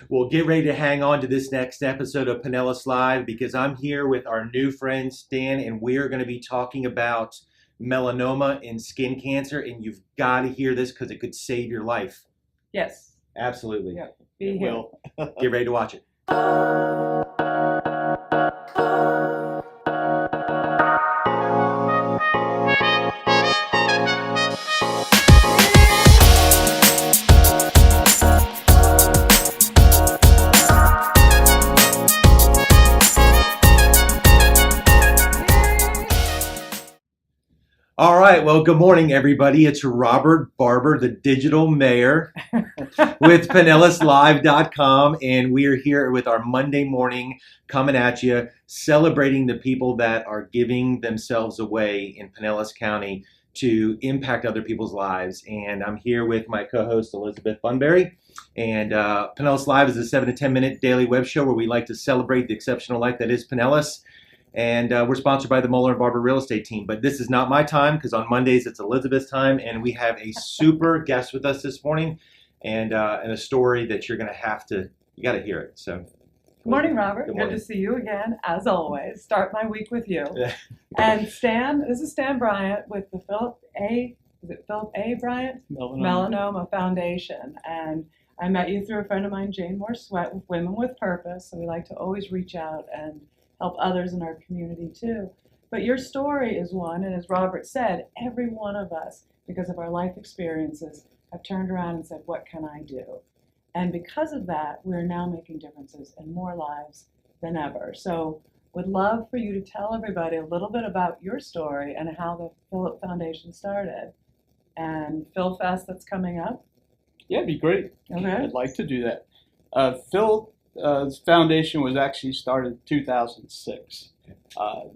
Well, get ready to hang on to this next episode of Pinellas Live because I'm here with our new friend Stan, and we're going to be talking about melanoma and skin cancer. And you've got to hear this because it could save your life. Yes. Absolutely. Yeah. Be here. Get ready to watch it. All right. Well, good morning, everybody. It's Robert Barber, the digital mayor with PinellasLive.com. And we are here with our Monday morning coming at you, celebrating the people that are giving themselves away in Pinellas County to impact other people's lives. And I'm here with my co-host, Elizabeth Bunbury. And Pinellas Live is a 7 to 10 minute daily web show where we like to celebrate the exceptional life that is Pinellas. And we're sponsored by the Moeller&Barber real estate team. But this is not my time because on Mondays it's Elizabeth's time. And we have a super guest with us this morning and a story that you're going to have to, you got to hear it. So, Good morning, Robert. Good morning. Good to see you again, as always. Start my week with you. And Stan, this is Stan Bryant with the Philip A. Bryant Melanoma Foundation. And I met you through a friend of mine, Jane Moore Sweat, with Women with Purpose. So we like to always reach out and help others in our community too. But your story is one, and as Robert said, every one of us, because of our life experiences, have turned around and said, what can I do? And because of that, we're now making differences in more lives than ever. So would love for you to tell everybody a little bit about your story and how the Philip Foundation started. And Phil Fest that's coming up. Yeah, it'd be great. Okay. I'd like to do that. Phil foundation was actually started in 2006.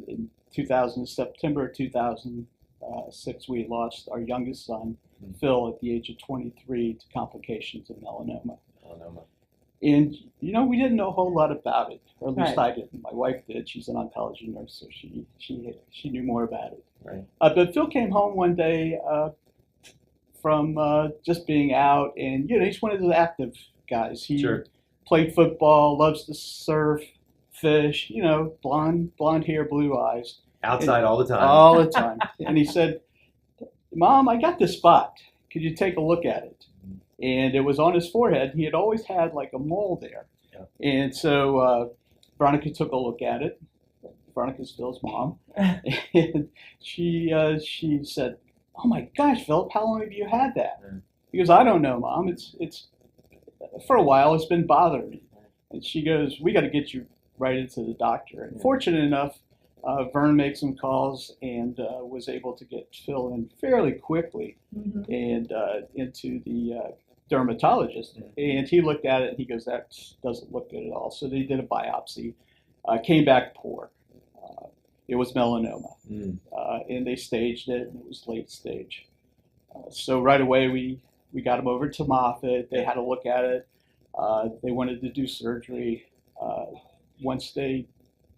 In September 2006, we lost our youngest son, Phil, at the age of 23 to complications of melanoma. And, you know, we didn't know a whole lot about it, or at least I didn't. My wife did. She's an oncology nurse, so she knew more about it. Right. But Phil came home one day from just being out, and, you know, he's one of those active guys. He played football, loves to surf, fish, you know, blonde hair, blue eyes. Outside all the time. All the time. And he said, Mom, I got this spot. Could you take a look at it? And it was on his forehead. He had always had like a mole there. Yeah. And so Veronica took a look at it. Veronica's Phil's mom. And she said, oh my gosh, Philip, how long have you had that? He goes, I don't know, Mom. It's for a while, it's been bothering me. And she goes, we got to get you right into the doctor. And fortunate enough, Vern made some calls and was able to get Phil in fairly quickly and into the dermatologist. And he looked at it and he goes, that doesn't look good at all. So they did a biopsy, came back poor. It was melanoma. And they staged it, and it was late stage. So right away we got him over to Moffitt. They had a look at it. They wanted to do surgery. Once they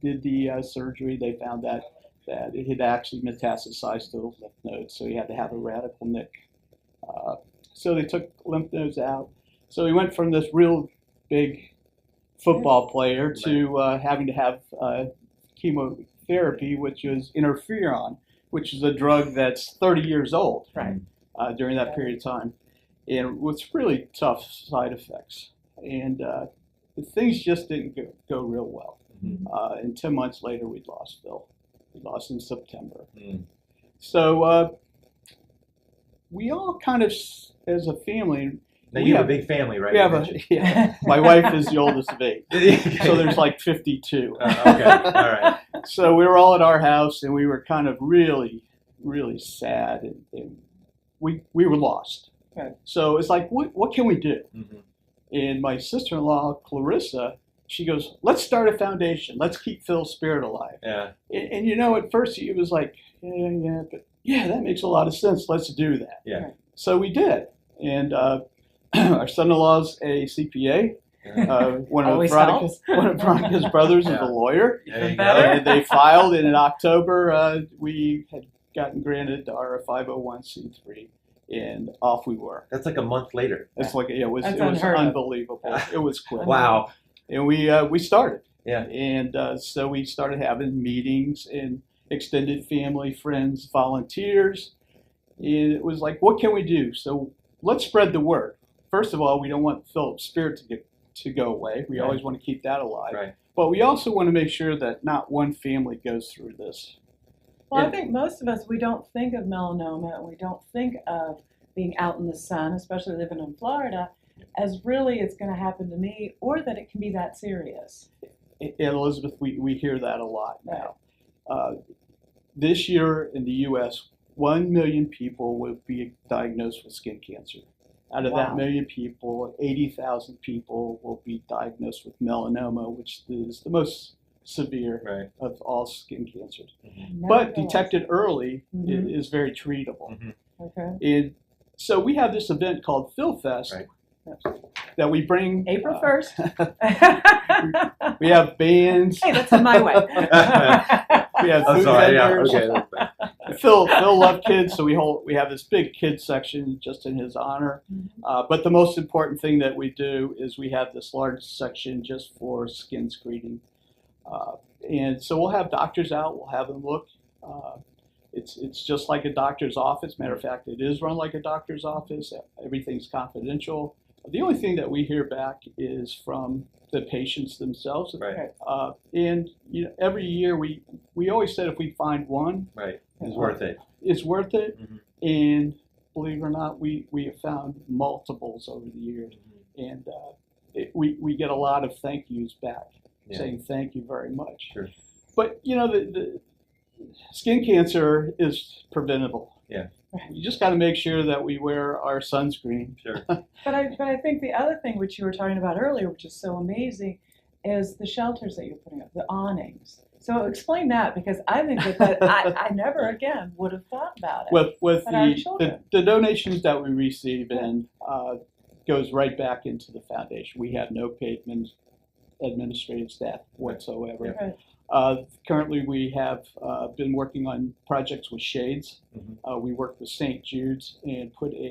did the surgery, they found that it had actually metastasized to the lymph nodes, so he had to have a radical nick. So they took lymph nodes out. So he went from this real big football player to having to have chemotherapy, which is interferon, which is a drug that's 30 years old during that period of time. And with really tough side effects. And things just didn't go real well. And 10 months later, we'd lost Phil. We lost in September. So we all kind of, as a family, now you have a big family, right? We have my wife is the oldest of 8. So there's like 52. Okay, all right. So we were all at our house, and we were kind of really, really sad, and we were lost. So it's like, what can we do? And my sister-in-law, Clarissa, she goes, let's start a foundation. Let's keep Phil's spirit alive. Yeah. And you know, at first it was like, but that makes a lot of sense. Let's do that. Yeah. So we did. And our son-in-law's a CPA. One of Veronica's brothers is a lawyer. And they filed, and in October we had gotten granted our 501c3 and off we were. That's like a month later. It's like it was That's it was unheard of. unbelievable. It was quick. Wow. And we started. Yeah. And so we started having meetings and extended family, friends, volunteers. And it was like, what can we do? So let's spread the word. First of all, we don't want Philip's spirit to go away. We always want to keep that alive. Right. But we also want to make sure that not one family goes through this. Well, I think most of us, we don't think of melanoma, and we don't think of being out in the sun, especially living in Florida, as really it's going to happen to me, or that it can be that serious. And Elizabeth, we hear that a lot now. This year in the U.S., 1 million people will be diagnosed with skin cancer. Out of that million people, 80,000 people will be diagnosed with melanoma, which is the most severe of all skin cancers. But detected early is very treatable. Okay. And so we have this event called Phil Fest that we bring. April 1st. We have bands. Hey, that's in my way. We have food vendors. Phil loved kids, so we have this big kids section just in his honor. But the most important thing that we do is we have this large section just for skin screening. And so we'll have doctors out. We'll have them look. It's just like a doctor's office. Matter of fact, it is run like a doctor's office. Everything's confidential. The only thing that we hear back is from the patients themselves. Right. And every year we always said if we find one, it's worth it. It's worth it. And believe it or not, we have found multiples over the years, and we get a lot of thank yous back, saying thank you very much. Sure. But the skin cancer is preventable. Yeah. You just got to make sure that we wear our sunscreen. Sure. But I think the other thing which you were talking about earlier, which is so amazing, is the shelters that you're putting up, the awnings. So explain that, because I think that I never again would have thought about it. With our children. the donations that we receive and goes right back into the foundation. We have no paid administrative staff whatsoever. Right. Currently, we have been working on projects with shades. We worked with St. Jude's and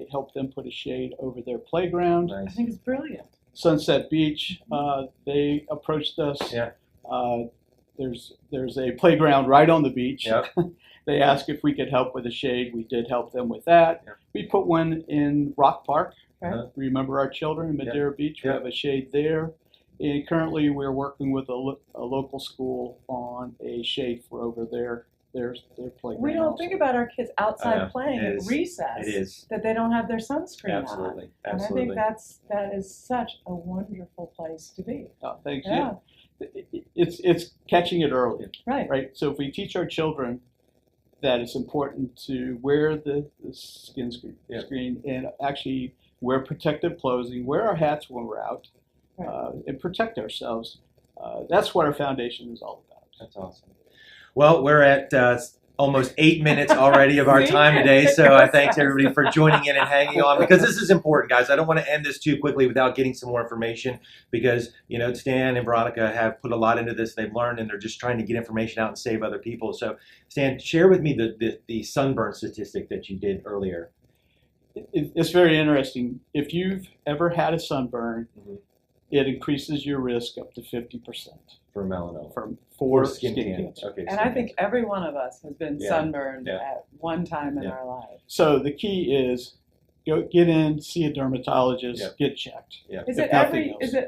helped them put a shade over their playground. I think it's brilliant. Sunset Beach, they approached us. Yeah. There's a playground right on the beach. Yep. They asked if we could help with a shade. We did help them with that. Yep. We put one in Rock Park. Uh-huh. Remember our children in Madeira Beach? We Yep. have a shade there. And currently we're working with a local school on a shade for over their playground. We don't also. think about our kids outside playing at recess. It is. That they don't have their sunscreen Absolutely. on. Absolutely. And I think that is such a wonderful place to be. Thank you. Yeah. It's catching it early. Right. So if we teach our children that it's important to wear the skin screen and actually wear protective clothing, wear our hats when we're out, and protect ourselves. That's what our foundation is all about. That's awesome. Well, we're at almost 8 minutes already of our time today, so I thanks everybody for joining in and hanging on, because this is important, guys. I don't want to end this too quickly without getting some more information, because Stan and Veronica have put a lot into this. They've learned, and they're just trying to get information out and save other people. So, Stan, share with me the sunburn statistic that you did earlier. It's very interesting. If you've ever had a sunburn, it increases your risk up to 50%. For melanoma. For skin cancer. Okay, and I think every one of us has been sunburned at one time in our life. So the key is go get in, see a dermatologist, get checked. Is it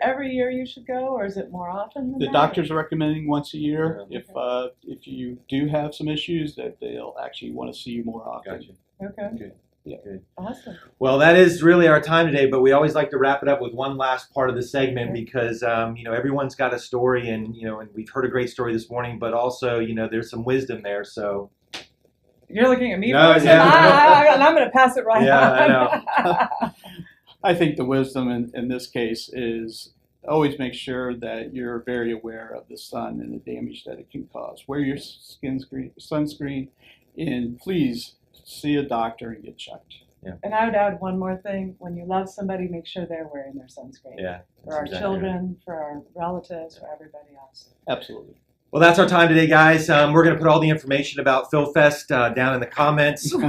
every year you should go, or is it more often than The that? doctors are recommending once a year. If you do have some issues, that they'll actually want to see you more often. Gotcha. Okay. Good. Yeah. Good. Awesome. Well, that is really our time today, but we always like to wrap it up with one last part of the segment, because everyone's got a story, and and we've heard a great story this morning, but also there's some wisdom there. So you're looking at me, No, first, yeah. and I'm going to pass it right on. I know. I think the wisdom in this case is always make sure that you're very aware of the sun and the damage that it can cause. Wear your sunscreen, and please see a doctor and get checked. Yeah. And I would add one more thing. When you love somebody, make sure they're wearing their sunscreen. Yeah. For our children, for our relatives, for everybody else. Absolutely. Well, that's our time today, guys. We're going to put all the information about Phil Fest down in the comments. and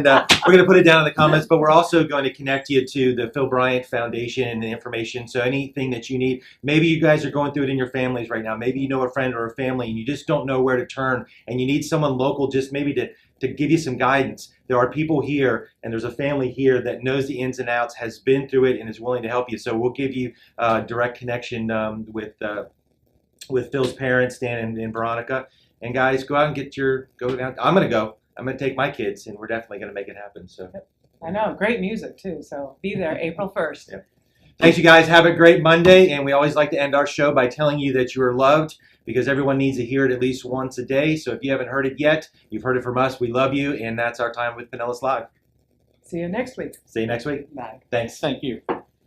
we're going to put it down in the comments, but we're also going to connect you to the Phil Bryant Foundation and the information. So anything that you need, maybe you guys are going through it in your families right now. Maybe you know a friend or a family and you just don't know where to turn and you need someone local just maybe to give you some guidance. There are people here and there's a family here that knows the ins and outs, has been through it, and is willing to help you. So we'll give you direct connection with Phil's parents, Dan and Veronica. And guys, go out and go down. I'm going to take my kids, and we're definitely going to make it happen. So I know, great music too. So be there April 1st. Yep. Thanks, you guys. Have a great Monday. And we always like to end our show by telling you that you are loved, because everyone needs to hear it at least once a day. So if you haven't heard it yet, you've heard it from us. We love you. And that's our time with Pinellas Live. See you next week. See you next week. Bye. Thanks. Thank you.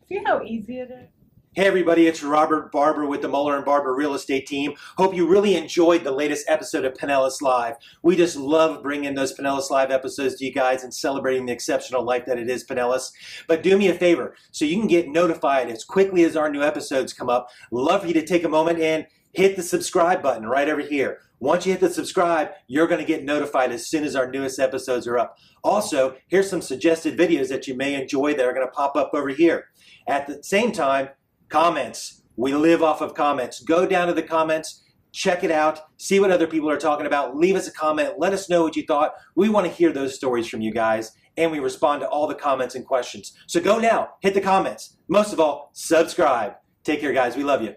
See how easy it is? Hey everybody, it's Robert Barber with the Moeller&Barber Real Estate Team. Hope you really enjoyed the latest episode of Pinellas Live. We just love bringing those Pinellas Live episodes to you guys and celebrating the exceptional life that it is Pinellas. But do me a favor, so you can get notified as quickly as our new episodes come up. Love for you to take a moment and hit the subscribe button right over here. Once you hit the subscribe, you're going to get notified as soon as our newest episodes are up. Also, here's some suggested videos that you may enjoy that are going to pop up over here. At the same time, comments. We live off of comments. Go down to the comments, check it out, see what other people are talking about. Leave us a comment. Let us know what you thought. We want to hear those stories from you guys, and we respond to all the comments and questions. So go now, hit the comments. Most of all, subscribe. Take care, guys. We love you.